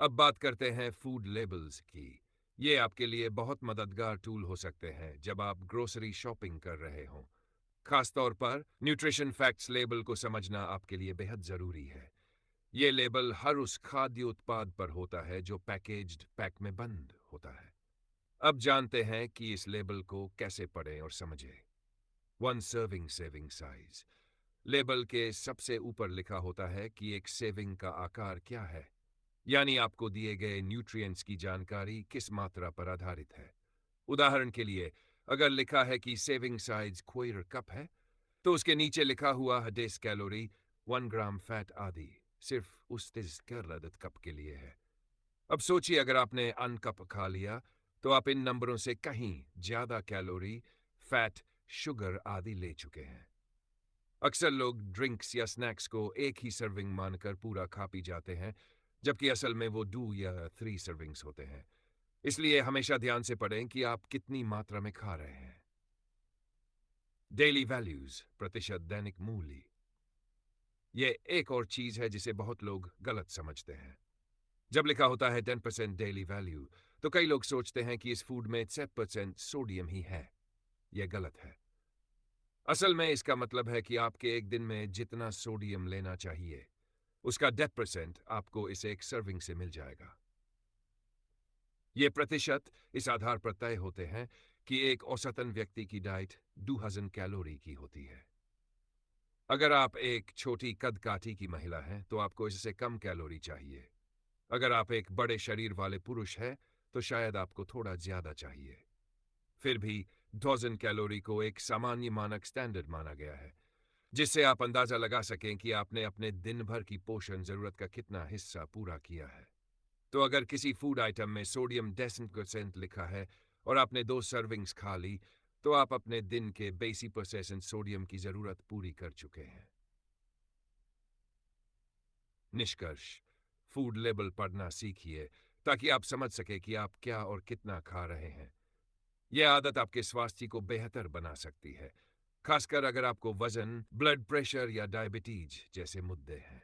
अब बात करते हैं फूड लेबल्स की। ये आपके लिए बहुत मददगार टूल हो सकते हैं जब आप ग्रोसरी शॉपिंग कर रहे हों। खासतौर पर न्यूट्रिशन फैक्ट्स लेबल को समझना आपके लिए बेहद जरूरी है। ये लेबल हर उस खाद्य उत्पाद पर होता है जो पैकेज्ड पैक में बंद होता है। अब जानते हैं कि इस लेबल को कैसे पढ़ें और समझें। One serving saving size. Label के सबसे ऊपर लिखा होता है कि एक सेविंग का आकार क्या है, यानी आपको दिए गए न्यूट्रिएंट्स की जानकारी किस मात्रा पर आधारित है। उदाहरण के लिए, अगर लिखा है कि सेविंग साइज क्वार्टर कप है, तो उसके नीचे लिखा हुआ हडेस कैलोरी 1 ग्राम फैट आदि सिर्फ उस तिजकर्रदत कप के लिए है। अब सोचिए, अगर आपने अन कप खा लिया तो आप इन नंबरों से कहीं ज्यादा कैलोरी, फैट, शुगर आदि ले चुके हैं। अक्सर लोग ड्रिंक्स या स्नैक्स को एक ही सर्विंग मानकर पूरा खा पी जाते हैं, जबकि असल में वो 2 या 3 सर्विंग्स होते हैं। इसलिए हमेशा ध्यान से पढ़ें कि आप कितनी मात्रा में खा रहे हैं। डेली वैल्यूज, प्रतिशत दैनिक मूल्य। ये एक और चीज है जिसे बहुत लोग गलत समझते हैं। जब लिखा होता है 10% डेली वैल्यू, तो कई लोग सोचते हैं कि इस फूड में 10% सोडियम ही है। यह गलत है। असल में इसका मतलब है कि आपके एक दिन में जितना सोडियम लेना चाहिए, उसका 10% आपको इसे एक सर्विंग से मिल जाएगा। ये प्रतिशत इस आधार पर तय होते हैं कि एक औसतन व्यक्ति की डाइट 2000 कैलोरी की होती है। अगर आप एक छोटी कद-काठी की महिला हैं, तो आपको इससे कम कैलोरी चाहिए। अगर आप एक बड़े शरीर वाले पुरुष हैं, तो शायद आपको थोड़ा ज्यादा चाहिए। फिर भी 1000 कैलोरी को एक सामान्य मानक स्टैंडर्ड माना गया है, जिससे आप अंदाजा लगा सकें कि आपने अपने दिन भर की पोषण जरूरत का कितना हिस्सा पूरा किया है। तो अगर किसी फूड आइटम में सोडियम 10% लिखा है और आपने 2 सर्विंग्स खा ली, तो आप अपने दिन के 80% सोडियम की जरूरत पूरी कर चुके हैं। निष्कर्ष, फूड लेबल पढ़ना सीखिए ताकि आप समझ सके कि आप क्या और कितना खा रहे हैं। यह आदत आपके स्वास्थ्य को बेहतर बना सकती है, खासकर अगर आपको वजन, ब्लड प्रेशर या डायबिटीज जैसे मुद्दे हैं।